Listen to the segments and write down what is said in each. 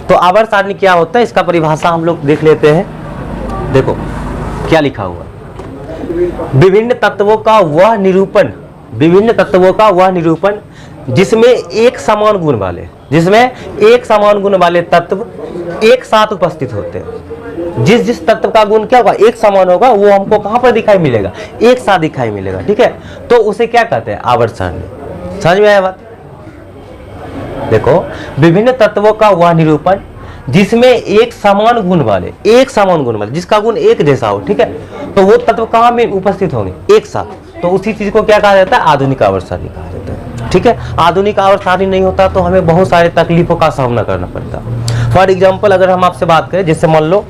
तो आवर्त सारणी क्या होता है, इसका परिभाषा हम लोग देख लेते हैं। देखो क्या लिखा हुआ, विभिन्न तत्वों का वह निरूपण, विभिन्न तत्वों का वह निरूपण जिसमें एक समान गुण वाले, जिसमें एक समान गुण वाले तत्व एक साथ उपस्थित होते हैं। जिस जिस तत्व का गुण क्या होगा, एक समान होगा, वो हमको कहां पर दिखाई मिलेगा, एक साथ दिखाई मिलेगा। ठीक है, तो उसे क्या कहते हैं, आवर्त सारणी। समझ में आया बात? देखो, विभिन्न तत्वों का वह निरूपण जिसमें एक समान गुण वाले, एक समान गुण वाले, जिसका गुण एक जैसा हो, ठीक है, तो वो तत्व कहां में उपस्थित होंगे, एक साथ। तो उसी चीज को क्या कहा जाता है, आधुनिक आवर्त सारणी कहा जाता है। ठीक है, आधुनिक आवर्त सारणी नहीं होता तो हमें बहुत सारे तकलीफों का सामना करना पड़ता। फॉर एग्जाम्पल अगर हम आपसे बात करें, जैसे मान लो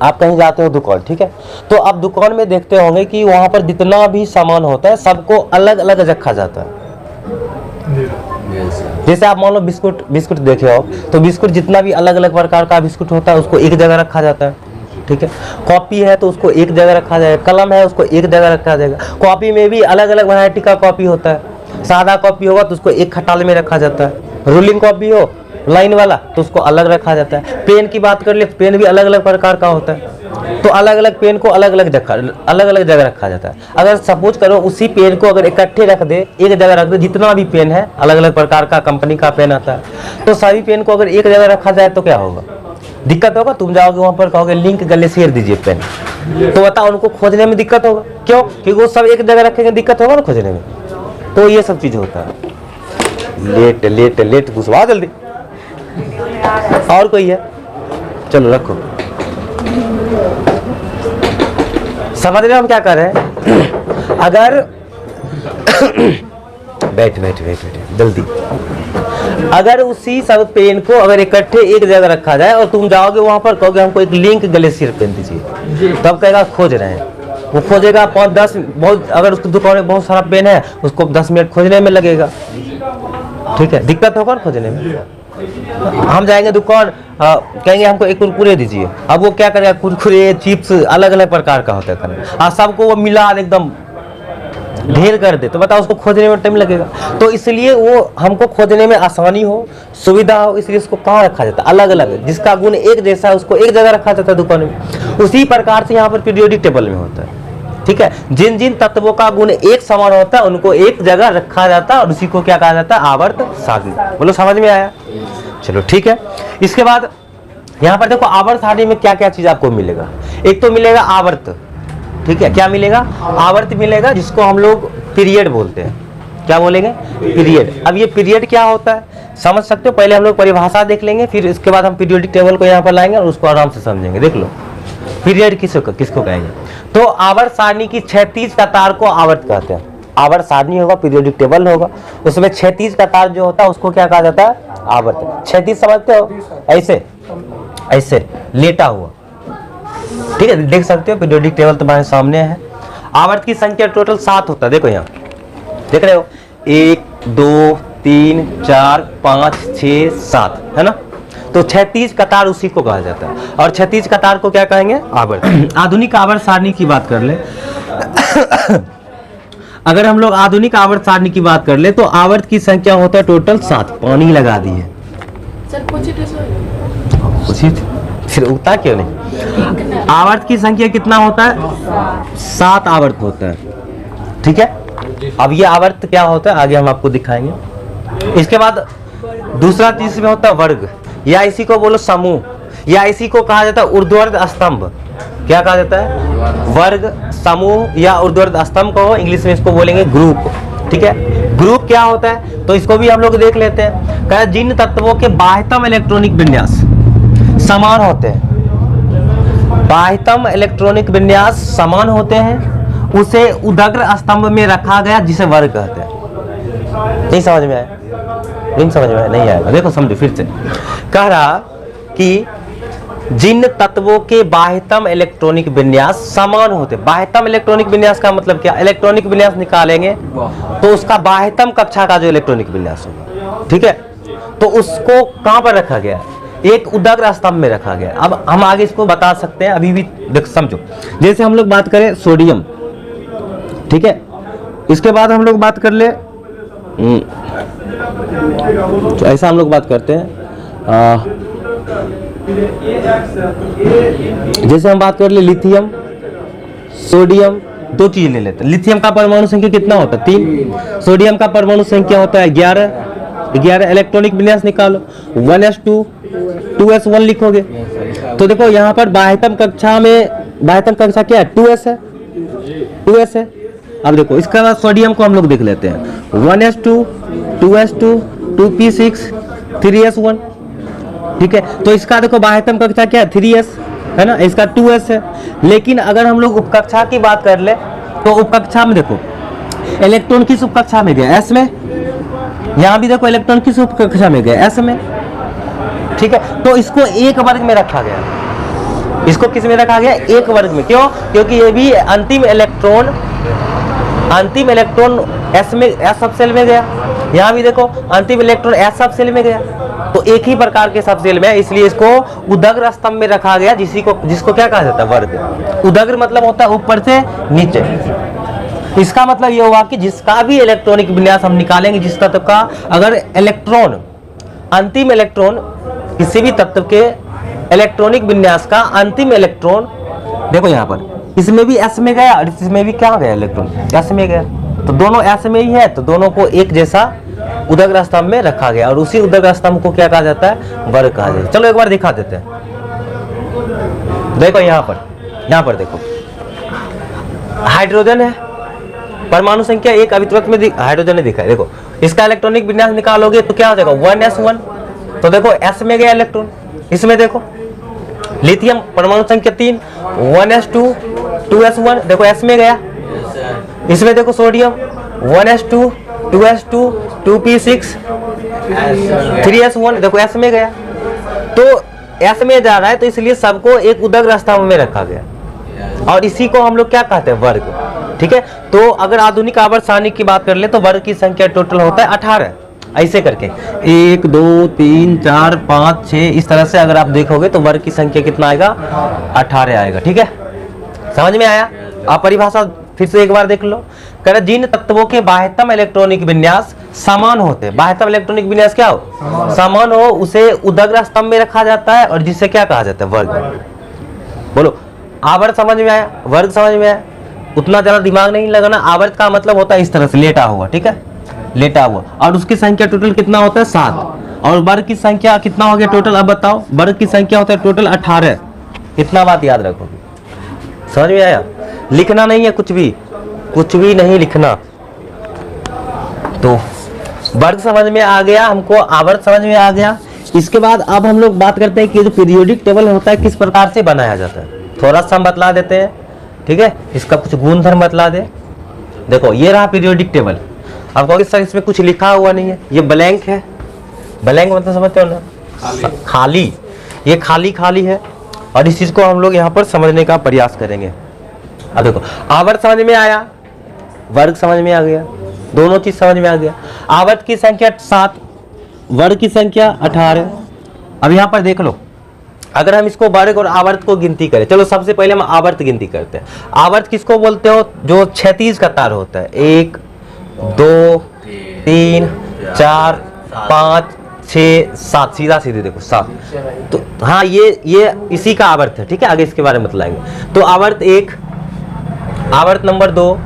आप कहीं जाते हो दुकान, ठीक है, तो आप दुकान में देखते होंगे कि वहां पर जितना भी सामान होता है सबको अलग अलग रखा जाता है। जैसे आप मान लो बिस्कुट देखे हो, तो बिस्कुट जितना भी अलग अलग प्रकार का बिस्कुट होता है उसको एक जगह रखा जाता है। ठीक है, कॉपी है तो उसको एक जगह रखा जाएगा, कलम है उसको एक जगह रखा जाएगा। कॉपी में भी अलग अलग वैरायटी का कॉपी होता है। सादा कॉपी होगा तो उसको एक खटाल में रखा जाता है, रूलिंग कॉपी हो लाइन वाला तो उसको अलग रखा जाता है। पेन की बात कर ले, पेन भी अलग अलग प्रकार का होता है, तो अलग अलग पेन को अलग अलग जगह रखा जाता है। अगर सपोज करो उसी पेन को अगर इकट्ठे रख दे, एक जगह रख दे, जितना भी पेन है अलग अलग प्रकार का कंपनी का पेन आता है, तो सभी पेन को अगर एक जगह रखा जाए तो क्या होगा, दिक्कत होगा। तुम जाओगे वहां पर कहोगे लिंक ग्लेशियर दीजिए पेन, तो बताओ उनको खोजने में दिक्कत होगा, क्यों? क्योंकि वो सब एक जगह रखेंगे, दिक्कत होगा ना खोजने में। तो ये सब चीज होता है। लेट लेट लेट घुसवा जल्दी। और कोई है? चलो रखो। समझ रहे हम क्या कर रहे हैं? अगर बैठ जल्दी। अगर उसी सब पेन को अगर इकट्ठे एक जगह रखा जाए और तुम जाओगे वहां पर कहोगे हमको एक लिंक ग्लेशियर पेन दीजिए, तब कहेगा खोज रहे हैं। वो खोजेगा 5-10, बहुत अगर उसकी दुकान में बहुत सारा पेन है उसको 10 मिनट खोजने में लगेगा। ठीक है, दिक्कत होगा खोजने में। हम जाएंगे दुकान, कहेंगे हमको एक कुरकुरे दीजिए, अब वो क्या करेगा, कुरकुरे चिप्स अलग अलग प्रकार का होता है, सबको वो मिला एकदम ढेर कर दे, तो बताओ उसको खोजने में टाइम लगेगा। तो इसलिए वो हमको खोजने में आसानी हो, सुविधा हो, इसलिए उसको कहाँ रखा जाता है, अलग अलग, जिसका गुण एक जैसा है उसको एक जगह रखा जाता है दुकान में। उसी प्रकार से यहाँ पर पीरियोडिक टेबल में होता है। ठीक है, जिन जिन तत्वों का गुण एक समान होता है उनको एक जगह रखा जाता है और उसी को क्या कहा जाता है, आवर्त सारणी। बोलो समझ में आया? चलो ठीक है। इसके बाद यहाँ पर देखो आवर्त सारणी में क्या क्या चीज आपको मिलेगा। एक तो मिलेगा आवर्त, ठीक है, क्या मिलेगा, आवर्त मिलेगा, जिसको हम लोग पीरियड बोलते हैं। क्या बोलेंगे, पीरियड। अब ये पीरियड क्या होता है समझ सकते हो, पहले हम लोग परिभाषा देख लेंगे, फिर इसके बाद हम पीरियोडिक टेबल को यहाँ पर लाएंगे और उसको आराम से समझेंगे। देख लो पीरियड किसको कहेंगे। तो आवर्त सारणी की 36 कतार को आवर्त कहते हैं। आवर्त सारणी होगा, पीरियोडिक टेबल होगा, उसमें 36 कतार जो होता है उसको क्या कहा जाता है, आवर्त। 36 समझते हो, ऐसे ऐसे लेटा हुआ, ठीक है, देख सकते हो पीरियोडिक टेबल तुम्हारे सामने है। आवर्त की संख्या टोटल 7 होता है। देखो यहाँ देख रहे हो, 1 2 3 4 5 6 7 है ना। तो 36 कतार उसी को कहा जाता है और 36 कतार को क्या कहेंगे, आवर्त। आधुनिक आवर्त सारणी की बात कर ले अगर हम लोग आधुनिक आवर्त सारणी की बात कर ले तो आवर्त की संख्या होता है टोटल 7। पानी लगा दी है फिर उगता क्यों नहीं। आवर्त की संख्या कितना होता है, 7 आवर्त होता है। ठीक है, अब ये आवर्त क्या होता है आगे हम आपको दिखाएंगे। इसके बाद दूसरा चीज में होता है वर्ग, या इसी को बोलो समूह, या इसी को कहा जाता है ऊर्ध्वाधर स्तंभ। क्या कहा जाता है, वर्ग, समूह या ऊर्ध्वाधर स्तंभ को इंग्लिश में इसको बोलेंगे ग्रुप। ठीक है, ग्रुप क्या होता है तो इसको भी हम लोग देख लेते हैं। कहा जिन तत्वों के बाह्यतम इलेक्ट्रॉनिक विन्यास समान होते हैं, बाह्यतम इलेक्ट्रॉनिक विन्यास समान होते हैं, उसे उदग्र स्तंभ में रखा गया जिसे वर्ग कहते हैं। नहीं समझ में आया, नहीं समझ में आया, नहीं आएगा। देखो समझो फिर से, कह रहा कि जिन तत्वों के बाह्यतम इलेक्ट्रॉनिक विन्यास समान होते, बाह्यतम इलेक्ट्रॉनिक विन्यास का मतलब क्या, इलेक्ट्रॉनिक विन्यास निकालेंगे तो उसका बाह्यतम कक्षा का जो इलेक्ट्रॉनिक विन्यास होगा, ठीक है, तो उसको कहां पर रखा गया, एक उदग्र स्तंभ में रखा गया। अब हम आगे इसको बता सकते हैं, अभी भी देख समझो। जैसे हम लोग बात करें सोडियम, ठीक है, इसके बाद हम लोग बात कर ले तो ऐसा हम लोग बात करते हैं जैसे हम बात कर ले लिथियम, सोडियम, दो चीज ले लेते हैं। लिथियम का परमाणु संख्या कितना होता है? 3। सोडियम का परमाणु संख्या होता है 11। इलेक्ट्रॉनिक विन्यास निकालो, 1s2 2s1 लिखोगे। तो देखो यहाँ पर बाह्यतम कक्षा क्या है? 2s है। अब देखो इसके बाद सोडियम को हम लोग देख लेते हैं, 1s2 2s2 2p6 3s1, ठीक है। तो इसका देखो बाह्यतम कक्षा क्या है? 3s है ना, इसका 2s है। लेकिन अगर हम लोग उपकक्षा की बात कर ले तो उपकक्षा में देखो इलेक्ट्रॉन किस उपकक्षा में गया? s में। यहाँ भी देखो इलेक्ट्रॉन किस उपकक्षा में गया? s में, ठीक है। तो इसको एक वर्ग में रखा गया। इसको किस में रखा गया? एक वर्ग में। क्यों? क्योंकि ये भी अंतिम इलेक्ट्रॉन s में, s सब सेल में गया। यहाँ भी देखो अंतिम इलेक्ट्रॉन s सब सेल में गया। तो एक ही प्रकार के सब सेल में है, इसलिए इसको उदग्र स्तंभ में रखा गया, जिसको क्या कहा जाता है? वर्ग। उदग्र मतलब होता है ऊपर से नीचे। इसका मतलब ये हुआ कि जिसका भी इलेक्ट्रॉनिक विन्यास हम निकालेंगे, जिस तत्व का अगर इलेक्ट्रॉन, अंतिम इलेक्ट्रॉन, किसी भी तत्व के इलेक्ट्रॉनिक विन्यास का अंतिम इलेक्ट्रॉन, देखो यहाँ पर इसमें भी s में गया और इसमें भी क्या गया? इलेक्ट्रॉन s में गया। तो दोनों s में ही है, तो दोनों को एक जैसा उदग्र स्तंभ में रखा गया, और उसी उदग्र स्तंभ को क्या कहा जाता है? वर्ग कहा जाता है। चलो एक बार दिखा देते हैं। देखो यहाँ पर देखो हाइड्रोजन है, परमाणु संख्या 1 अभितवक में हाइड्रोजन ने दिखा है। देखो इसका इलेक्ट्रॉनिक विन्यास निकालोगे तो क्या हो जाएगा? 1s1। तो देखो s में गया इलेक्ट्रॉन। इसमें देखो लिथियम परमाणु संख्या 3, 1s2 2s1, देखो s में गया। इसमें देखो sodium 1s2 2s2 2p6 3s1, देखो s में गया। तो s में जा रहा है, तो इसलिए सबको एक उदग्र स्तंभ में रखा गया, और इसी को हम लोग क्या कहते हैं? वर्ग, ठीक है। तो अगर आधुनिक आवर्त सारणी की बात कर ले तो वर्ग की संख्या टोटल होता है 18। ऐसे करके 1 2 3 4 5 6 इस तरह से अगर आप देखोगे तो वर्ग की संख्या कितना आएगा? 18 आएगा, ठीक है। समझ में आया? आप परिभाषा फिर से एक बार देख लो। कह रहा जिन तत्वों के बाह्यतम इलेक्ट्रॉनिक विन्यास समान होते हैं, बाह्यतम इलेक्ट्रॉनिक विन्यास क्या हो? समान हो, उसे उदग्र स्तंभ में रखा जाता है, और जिससे क्या कहा जाता है? वर्ग। बोलो आवर्त समझ में आया? वर्ग समझ में आया? उतना ज्यादा दिमाग नहीं लगाना। आवर्त का मतलब होता है इस तरह से लेटा हुआ, ठीक है, लेटा हुआ, और उसकी संख्या टोटल कितना होता है? 7। और वर्ग की संख्या कितना हो गया टोटल? अब बताओ। वर्ग की संख्या होता है टोटल 18। इतना बात याद रखोगे। समझ में आया? लिखना नहीं है, कुछ भी नहीं लिखना। तो वर्ग समझ में आ गया हमको, आवर्त समझ में आ गया। इसके बाद अब हम लोग बात करते हैं कि जो पीरियोडिक टेबल होता है किस प्रकार से बनाया जाता है। थोड़ा सा हम बतला देते हैं, ठीक है। इसका कुछ गुणधर्म बतला दे। देखो ये रहा पीरियोडिक टेबल। आप कहोगे सर इसमें कुछ लिखा हुआ नहीं है, ये ब्लैंक है। ब्लैंक मतलब समझते हो ना? खाली। ये खाली है, और इस चीज को हम लोग यहाँ पर समझने का प्रयास करेंगे। अब देखो आवर्त समझ में आया, वर्ग समझ में आ गया, दोनों चीज समझ में आ गया। आवर्त की संख्या 7, वर्ग की संख्या 18। अब यहाँ पर देख लो, अगर हम इसको वर्ग और आवर्त को गिनती करें, चलो सबसे पहले हम आवर्त गिनती करते हैं। आवर्त किसको बोलते हो? जो क्षैतिज कतार होता है, 1 2 3 4 5 6 7, सीधा सीधे देखो 7। तो हाँ ये इसी का आवर्त है, ठीक है। आगे इसके बारे में बतलाएंगे। तो आवर्त 1, आवर्त नंबर 2,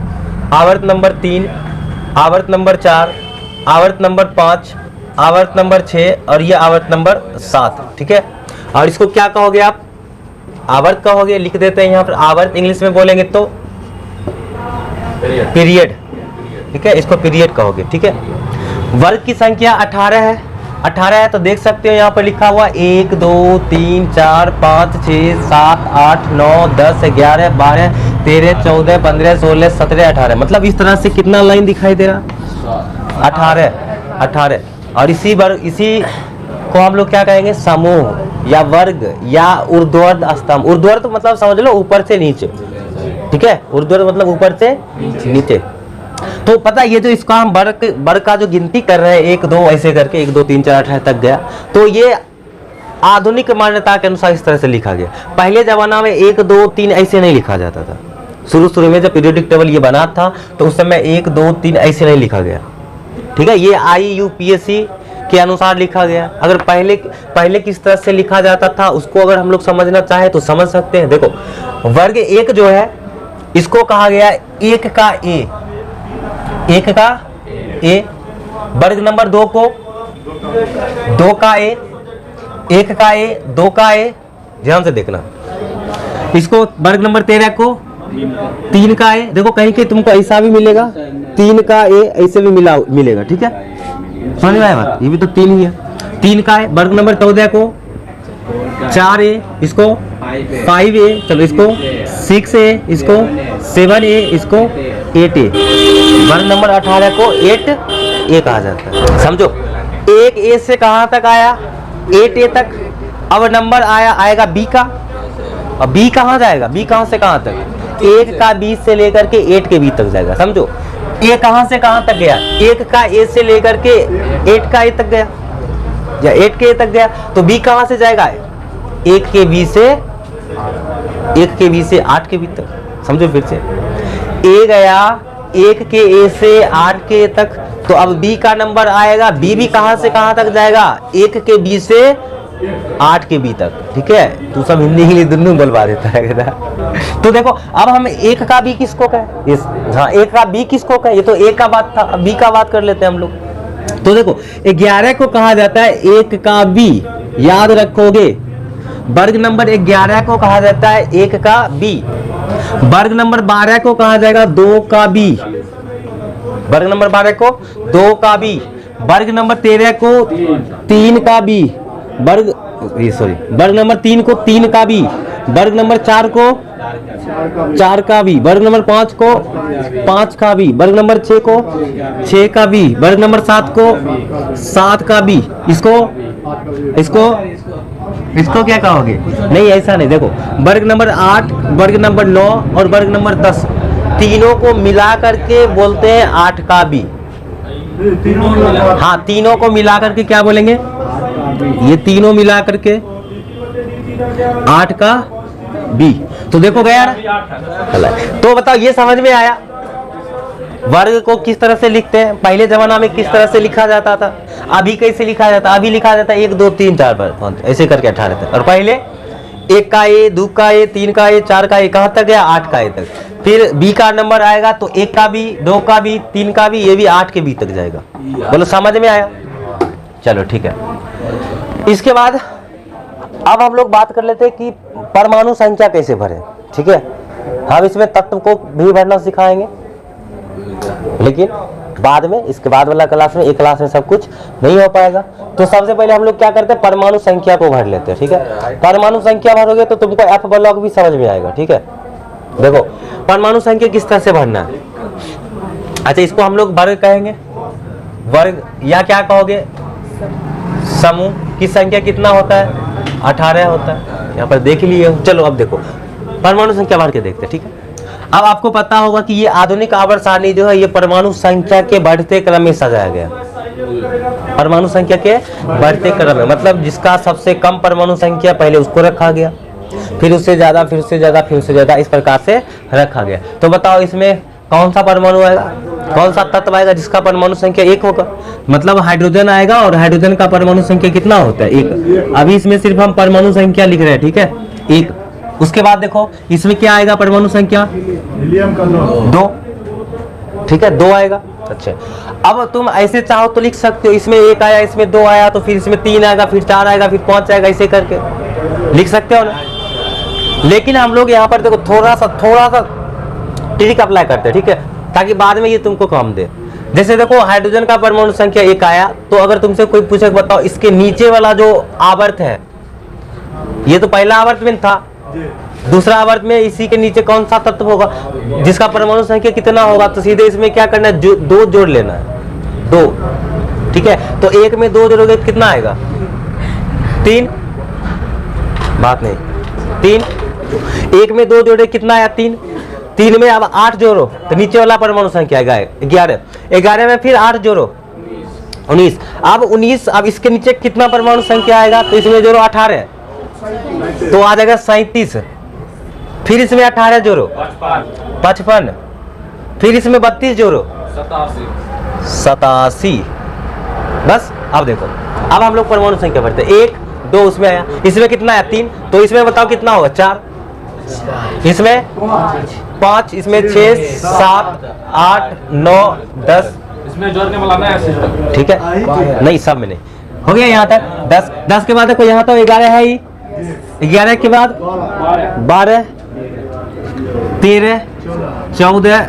आवर्त नंबर 3, आवर्त नंबर 4, आवर्त नंबर 5, आवर्त नंबर 6, और ये आवर्त नंबर 7, ठीक है। और इसको क्या कहोगे आप? आवर्त कहोगे। लिख देते हैं यहाँ पर आवर्त, इंग्लिश में बोलेंगे तो पीरियड, ठीक है। इसको पीरियड कहोगे, ठीक है। वर्ग की संख्या 18 है। 18 है तो देख सकते हो यहाँ पर लिखा हुआ 1 2 3 4 5 6 7 8 9 10 11 12 13 14 15 16 17 18। मतलब इस तरह से कितना लाइन दिखाई दे रहा? 18। और इसी को हम लोग क्या कहेंगे? समूह या वर्ग या ऊर्ध्वाधर स्तंभ। ऊर्ध्वाधर तो मतलब समझ लो ऊपर से नीचे, ठीक है। ऊर्ध्वाधर मतलब ऊपर से नीचे। तो पता ये जो इसका हम वर्ग का जो गिनती कर रहे हैं 1 2 ऐसे करके 1 2 3 4 18 तक गया, तो ये आधुनिक मान्यता के अनुसार इस तरह से लिखा गया। पहले जमाना में 1 2 3 ऐसे नहीं लिखा जाता था। शुरू में जब पीरियोडिक टेबल ये बना था तो उस समय 1 2 3 ऐसे नहीं लिखा गया, ठीक है। ये IUPAC के अनुसार लिखा गया। अगर पहले किस तरह से लिखा जाता था उसको अगर हम लोग समझना चाहे तो समझ सकते हैं। देखो वर्ग 1 जो है इसको कहा गया 1 का ए, 1 का ए। वर्ग नंबर 2 को 2 का ए, 1 का ए, 2 का ए। ध्यान से देखना। इसको वर्ग नंबर 13 को 3 का ए। देखो कहीं कहीं तुमको ऐसा भी मिलेगा 3 का ए, ऐसे भी मिलेगा। ठीक है, समझ में आया बात? ये भी तो 3 ही है। 3 का ए। वर्ग नंबर 14 को 4 ए, इसको 5 ए, चलो इसको 6 ए, इसको 7 ए, इसको 8 ए। वर्ग नंबर 18 को 8 ए कहा जाता है। समझो 1 ए से कहाँ तक आया? 8 ए तक। अब नंबर आएगा बी का। अब बी कहाँ जाएगा? बी कहाँ से कहाँ तक? 1 का बी से लेकर के 8 के बी तक जाएगा। समझो ए कहाँ से कहाँ तक गया? 1 का ए से लेकर के 8 का ए तक गया या 8 के ए तक गया। तो बी कहाँ से जाएगा? 1 के बी से 8 के बी तक। समझो फिर से ए गया 1 के ए से 8 के ए तक। तो अब बी का नंबर आएगा, बी भी कहाँ से कहाँ तक जाएगा? 1 के बी से 8 के बी तक। ठीक है, तू सब हिंदी इंग्लिश दोनों बोलवा देता है। तो देखो अब हम 1 का बी किसको कहे? हाँ 1 का बी किसको कहे? ये तो ए का बात था, अब बी का बात कर लेते हैं हम लोग। तो देखो 11 को कहा जाता है 1 का बी, याद रखोगे। वर्ग नंबर 11 को कहा जाता है 1 का बी। वर्ग नंबर 12 को कहा जाएगा 2 का बी। वर्ग नंबर 12 को 2 का बी। वर्ग नंबर 13 को 3 का बी। वर्ग नंबर 3 को 3 का बी। वर्ग नंबर 4 को 4 का बी। वर्ग नंबर 5 को 5 का बी। वर्ग नंबर 6 को 6 का बी। वर्ग नंबर 7 को 7 का बी। इसको क्या कहोगे? नहीं ऐसा नहीं। देखो वर्ग नंबर 8, वर्ग नंबर 9 और वर्ग नंबर 10 तीनों को मिला करके बोलते हैं 8 का बी। हाँ तीनों को मिला करके क्या बोलेंगे? ये तीनों मिला करके 8 का बी। तो देखो गया ना। तो बताओ ये समझ में आया वर्ग को किस तरह से लिखते हैं? पहले जमाना में किस तरह से लिखा जाता था, अभी कैसे लिखा जाता? अभी लिखा जाता है 1 2 3 4 5 ऐसे करके 18 तक। और पहले 1 का ए, 2 का ए, 3 का ए, 4 का ए, कहाँ तक गया? 8 का ए तक। फिर बी का नंबर आएगा तो 1 का बी, 2 का बी, 3 का बी, ये भी 8 के बी तक जाएगा। बोलो समझ में आया? चलो ठीक है। इसके बाद अब हम लोग बात कर लेते हैं कि परमाणु संख्या कैसे भरें। ठीक है, हम इसमें तत्व को भी भरना सिखाएंगे, लेकिन बाद में, इसके बाद वाला क्लास में, एक क्लास में सब कुछ नहीं हो पाएगा। तो सबसे पहले हम लोग क्या करते हैं? परमाणु संख्या को भर लेते हैं। ठीक है, परमाणु संख्या भरोगे तो तुमको एफ ब्लॉक भी समझ में आएगा। ठीक है, देखो परमाणु संख्या किस तरह से भरना है। अच्छा इसको हम लोग वर्ग कहेंगे, वर्ग या क्या कहोगे? समूह की संख्या कितना होता है? 18 होता है। यहाँ पर देख लिए। चलो अब देखो परमाणु संख्या भर के देखते हैं। ठीक है, अब आपको पता होगा कि ये आधुनिक आवर्त सारणी जो है ये परमाणु संख्या के बढ़ते क्रम में सजाया गया। परमाणु संख्या के बढ़ते क्रम में मतलब जिसका सबसे कम परमाणु संख्या पहले उसको रखा गया, फिर उससे ज्यादा, फिर उससे ज्यादा, फिर उससे ज्यादा, इस प्रकार से रखा गया। तो बताओ इसमें कौन सा परमाणु आएगा, कौन सा तत्व आएगा जिसका परमाणु संख्या 1 होगा? मतलब हाइड्रोजन आएगा, और हाइड्रोजन का परमाणु संख्या कितना होता है? 1। अभी इसमें सिर्फ हम परमाणु संख्या लिख रहे हैं। ठीक है, 1। उसके बाद देखो इसमें क्या आएगा? परमाणु संख्या 2। ठीक है, 2 आएगा। अच्छा अब तुम ऐसे चाहो तो लिख सकते हो, इसमें 1 आया, इसमें 2 आया, तो फिर इसमें 3 आएगा, फिर 4 आएगा, फिर 5 आएगा, ऐसे करके लिख सकते हो ना। लेकिन हम लोग यहाँ पर देखो थोड़ा सा ट्रिक अप्लाई करते हैं। ठीक है, ताकि बाद में ये तुमको काम दे। जैसे देखो हाइड्रोजन का परमाणु संख्या 1 आया, तो अगर तुमसे कोई पूछे बताओ इसके नीचे वाला जो आवर्त है, ये तो पहला आवर्त में था, दूसरा आवर्त में इसी के नीचे कौन सा तत्व होगा जिसका परमाणु संख्या कितना होगा? तो सीधे इसमें क्या करना है? 2 जोड़ लेना है, 2। ठीक है, तो 1 में 2 जोड़ोगे तो कितना आएगा? 3। बात नहीं, 3। 1 में 2 जोड़े कितना आया? 3। 3 में अब 8 जोड़ो तो नीचे वाला परमाणु संख्या आएगा 11। 11 में फिर 8 जोड़ो 19। अब 19, अब इसके नीचे कितना परमाणु संख्या आएगा? तो इसमें जोड़ो 18 तो आ जाएगा 37। फिर इसमें 18 जोड़ो 55। फिर इसमें 32 जोड़ो 87। बस। अब देखो, अब हम लोग परमाणु संख्या भरते हैं। 1 2 उसमें आया, इसमें कितना आया 3, तो इसमें बताओ कितना होगा 4, इसमें 5, इसमें 6 7 8 9 10, इसमें जोड़ के मिलाना है। ठीक है, नहीं सब में नहीं हो गया यहाँ तक। 10 10 के बाद देखो यहाँ तो 11 है ही, 11 के बाद 12 13 14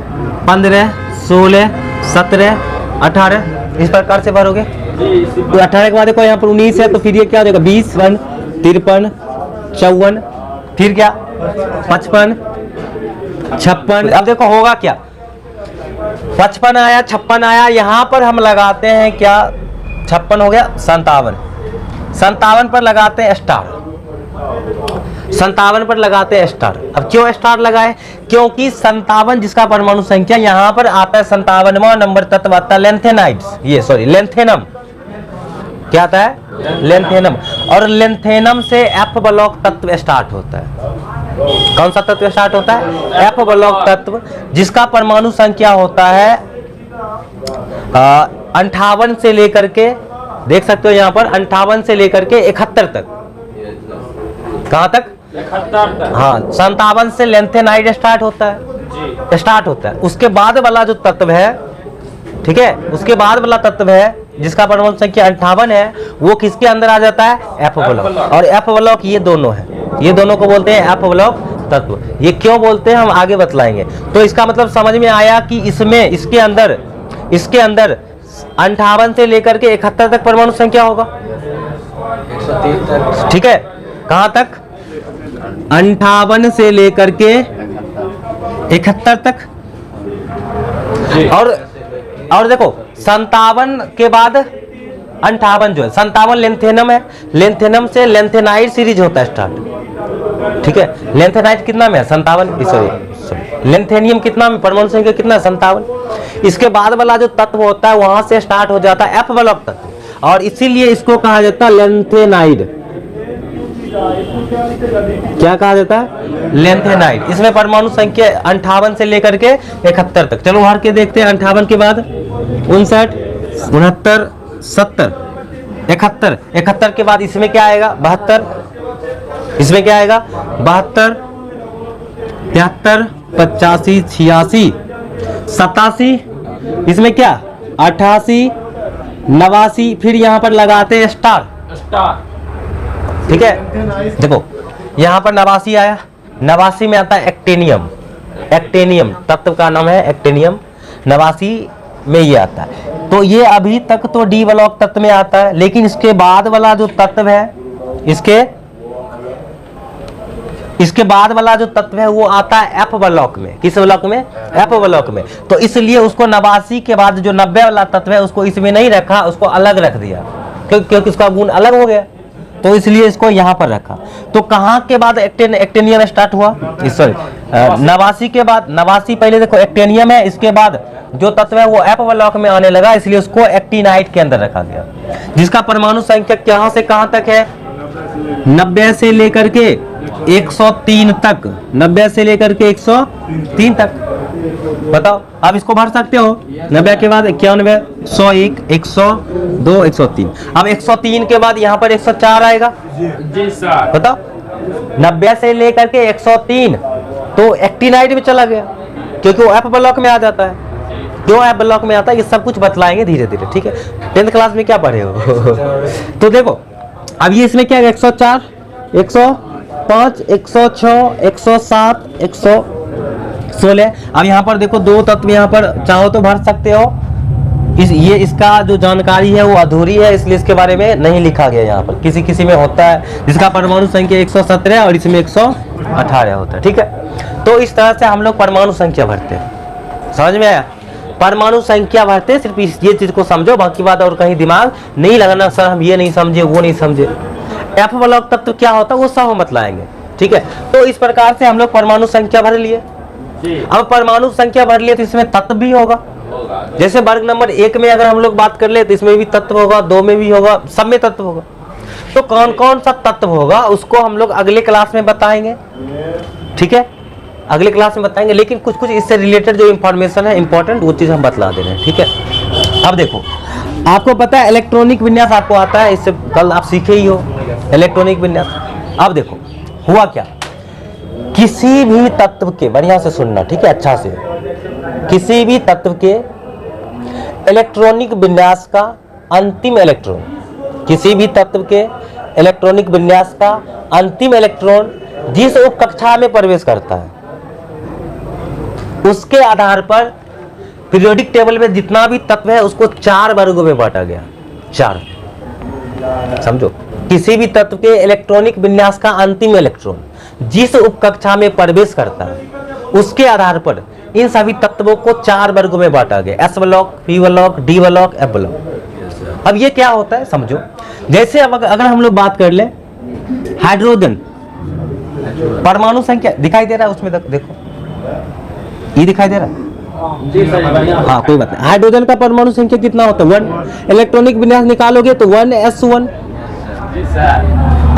15 16 17 18, इस प्रकार से भरोगे। तो 18 के बाद देखो यहाँ पर 19 है, तो फिर ये क्या हो जाएगा 20 53 54, फिर क्या 55 56। अब देखो होगा क्या, 55 आया 56 आया, यहाँ पर हम लगाते हैं क्या 56 हो गया 57, 57 पर लगाते हैं स्टार, 57 पर लगाते हैं स्टार। अब क्यों स्टार लगाए, क्योंकि 57 जिसका परमाणु संख्या यहाँ पर आता है 57वां नंबर तत्व आता है लेंथेनाइड्स, ये सॉरी लेंथेनम, क्या आता है लेंथेनम, और लेंथेनम से एफ ब्लॉक तत्व स्टार्ट होता है। कौन सा तत्व स्टार्ट होता है, एफ ब्लॉक तत्व, जिसका परमाणु संख्या होता है 58 से लेकर के, देख सकते हो यहाँ पर 58 से लेकर के 71 तक। कहाँ तक, 71 तक। हाँ 57 से लेंथेनाइड स्टार्ट होता है, स्टार्ट होता है। उसके बाद वाला जो तत्व है, ठीक है, उसके बाद वाला तत्व है जिसका परमाणु संख्या 58 है, वो किसके अंदर आ जाता है, एफ ब्लॉक। और एफ ब्लॉक ये दोनों है, ये दोनों को बोलते हैं एफ ब्लॉक तत्व। ये क्यों बोलते हैं हम आगे बतलाएंगे। तो इसका मतलब समझ में आया कि इसमें इसके अंदर 58 से लेकर के 71 तक परमाणु संख्या होगा, 130 तक। ठीक है, कहाँ तक 58 से लेकर के 71 तक। और देखो 57 के बाद 58 जो है 57 लेंथेनम है, लेंथेनम से लेंथेनाइड सीरीज होता है स्टार्ट, ठीक है। लेंथेनाइड कितना में है 57, सॉरी लेंथेनियम कितना में, परमाणु संख्या कितना है 57। इसके बाद वाला जो तत्व होता है वहां से स्टार्ट हो जाता है एफ ब्लॉक तत्व, और इसीलिए इसको कहा जाता है लेंथेनाइड। क्या कहा जाता है, लेंथेनाइड। इसमें परमाणु संख्या 58 से लेकर के 71 तक। चलो भर के देखते हैं। 58 के बाद 59 69 70 71, 71 के बाद इसमें क्या आएगा 72, इसमें क्या आएगा 72 73 85 86 87, इसमें क्या 88 89, फिर यहाँ पर लगाते हैं स्टार, ठीक है। देखो यहाँ पर 89 आया, 89 में आता है एक्टेनियम, एक्टेनियम तत्व का नाम है एक्टेनियम, 89 में ये आता है। तो ये अभी तक तो डी ब्लॉक तत्व में आता है, लेकिन इसके बाद वाला जो तत्व है, इसके बाद वाला जो तत्व है वो आता है एफ ब्लॉक में। किस ब्लॉक में, एफ ब्लॉक में। तो इसलिए उसको 89 के बाद जो 90 वाला तत्व है उसको इसमें नहीं रखा, उसको अलग रख दिया, क्योंकि उसका गुण अलग हो गया, तो इसलिए इसको यहाँ पर रखा। तो कहाँ के बाद एक्टेनियम स्टार्ट हुआ, सॉरी 89 के बाद। 89 पहले देखो एक्टेनियम है, इसके बाद जो तत्व है वो एफ ब्लॉक में आने लगा, इसलिए उसको एक्टिनाइड के अंदर रखा गया, जिसका परमाणु संख्या कहाँ से कहाँ तक है 90 से लेकर के 103 तक, 90 से लेकर के 103 तक। बताओ, आप इसको भर सकते हो। 90 के बाद 91 101 102 103। अब 103 के बाद यहाँ पर 104 आएगा, जी सर। बताओ 90 से लेकर के 103 तो एक्टिनाइड में चला गया, क्योंकि वो एफ ब्लॉक में आ जाता है। क्यों एफ ब्लॉक में आता है ये सब कुछ बतलाएंगे धीरे धीरे, ठीक है। 10th क्लास में क्या पढ़े हो तो देखो अब ये इसमें क्या है 104 105 106 107 116। अब यहाँ पर देखो दो तत्व यहाँ पर चाहो तो भर सकते हो। ये इसका जो जानकारी है वो अधूरी है, इसलिए इसके बारे में नहीं लिखा गया यहाँ पर। किसी किसी में होता है जिसका परमाणु संख्या 117 और इसमें 118 होता है, ठीक है। तो इस तरह से हम लोग परमाणु संख्या भरते हैं। समझ में आया, परमाणु संख्या भरते हैं। सिर्फ ये चीज को समझो, बाकी बात और कहीं दिमाग नहीं लगाना, सर हम ये नहीं समझे वो नहीं समझे। एफ ब्लॉक तत्व क्या होता है वो सब हम बतलाएंगे, ठीक है। तो इस प्रकार से हम लोग परमाणु संख्या भर लिए। अब परमाणु संख्या भर लिए तो इसमें तत्व भी होगा। जैसे वर्ग नंबर 1 में अगर हम लोग बात कर ले तो इसमें भी तत्व होगा, 2 में भी होगा, सब में तत्व होगा। तो कौन कौन सा तत्व होगा उसको हम लोग अगले क्लास में बताएंगे, ठीक है, अगले क्लास में बताएंगे। लेकिन कुछ कुछ इससे रिलेटेड जो इंफॉर्मेशन है इंपॉर्टेंट वो चीज हम बतला दे रहे हैं, ठीक है। अब देखो आपको पता है इलेक्ट्रॉनिक विन्यास आपको आता है, इससे कल आप सीखे ही हो इलेक्ट्रॉनिक विन्यास। अब देखो हुआ क्या, किसी भी तत्व के, बढ़िया से सुनना ठीक है अच्छा से, किसी भी तत्व के इलेक्ट्रॉनिक विन्यास का अंतिम इलेक्ट्रॉन, किसी भी तत्व के इलेक्ट्रॉनिक विन्यास का अंतिम इलेक्ट्रॉन जिस उप कक्षा में प्रवेश करता है उसके आधार पर पीरियोडिक टेबल में जितना भी तत्व है उसको 4 वर्गों में बांटा गया। 4 समझो, किसी भी तत्व के इलेक्ट्रॉनिक विन्यास का अंतिम इलेक्ट्रॉन जिस उप कक्षा में प्रवेश करता है उसके आधार पर इन सभी तत्वों को 4 वर्गों में बांटा गया, S block, P block, D block, F block. अब ये क्या होता है समझो, जैसे अब अगर हम लोग बात कर ले हाइड्रोजन, परमाणु संख्या दिखाई दे रहा है उसमें, देखो ये दिखाई दे रहा है, हाँ कोई बात नहीं। हाइड्रोजन का परमाणु संख्या कितना होता है 1, इलेक्ट्रॉनिक विन्यास निकालोगे तो 1s1।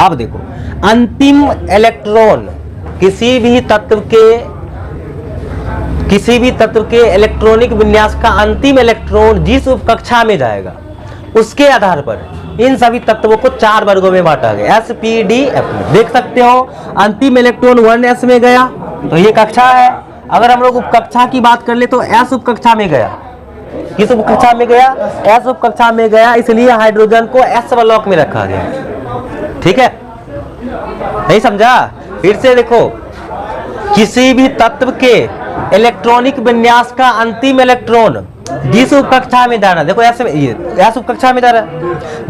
अब देखो अंतिम इलेक्ट्रॉन किसी भी तत्व के इलेक्ट्रॉनिक विन्यास का अंतिम इलेक्ट्रॉन जिस उप कक्षा में जाएगा उसके आधार पर इन सभी तत्वों को 4 वर्गों में बांटा गया, एस पी डी एफ में। देख सकते हो अंतिम इलेक्ट्रॉन 1s में गया तो ये कक्षा है। अगर हम लोग उप कक्षा की बात कर ले तो एस उप कक्षा में गया, किस उप कक्षा में गया, एस उप कक्षा में गया, इसलिए हाइड्रोजन को एस ब्लॉक में रखा गया। ठीक है, नहीं समझा? फिर से देखो, किसी भी तत्व के इलेक्ट्रॉनिक विन्यास का अंतिम इलेक्ट्रॉन जिस उप कक्षा में जा रहा है, देखो एस उप कक्षा में जा रहा है,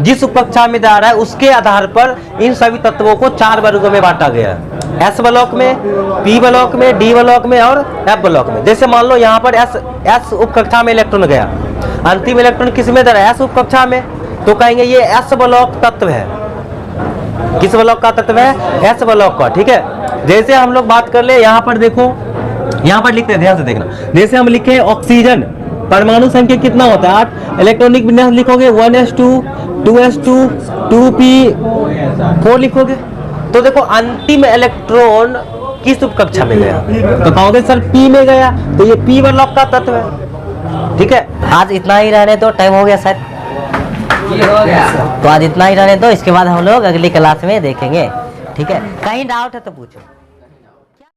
जिस उप कक्षा में जा रहा है उसके आधार पर इन सभी तत्वों को 4 वर्गों में बांटा गया, एस ब्लॉक में, पी ब्लॉक में, डी ब्लॉक में और एफ ब्लॉक में। जैसे मान लो यहाँ पर एस उप कक्षा में इलेक्ट्रॉन गया, अंतिम इलेक्ट्रॉन किस में जा रहा है, एस उप कक्षा में, तो कहेंगे ये एस ब्लॉक तत्व है। किस ब्लॉक का तत्व है, एस ब्लॉक का। ठीक है, जैसे हम लोग बात कर ले यहाँ पर देखो, यहाँ पर लिखते हैं, ध्यान से देखना, जैसे हम लिखे ऑक्सीजन, परमाणु संख्या कितना होता है 8, इलेक्ट्रॉनिक विन्यास लिखोगे 1s2, 2s2, 2p4 लिखोगे तो देखो अंतिम इलेक्ट्रॉन किस उप कक्षा में गया, तो कहोगे सर पी में गया, तो ये पी ब्लॉक का तत्व है। ठीक है, आज इतना ही रहने दो, टाइम हो गया सर, तो आज इतना ही रहने दो, इसके बाद हम लोग अगली क्लास में देखेंगे। ठीक है, कहीं डाउट है तो पूछो।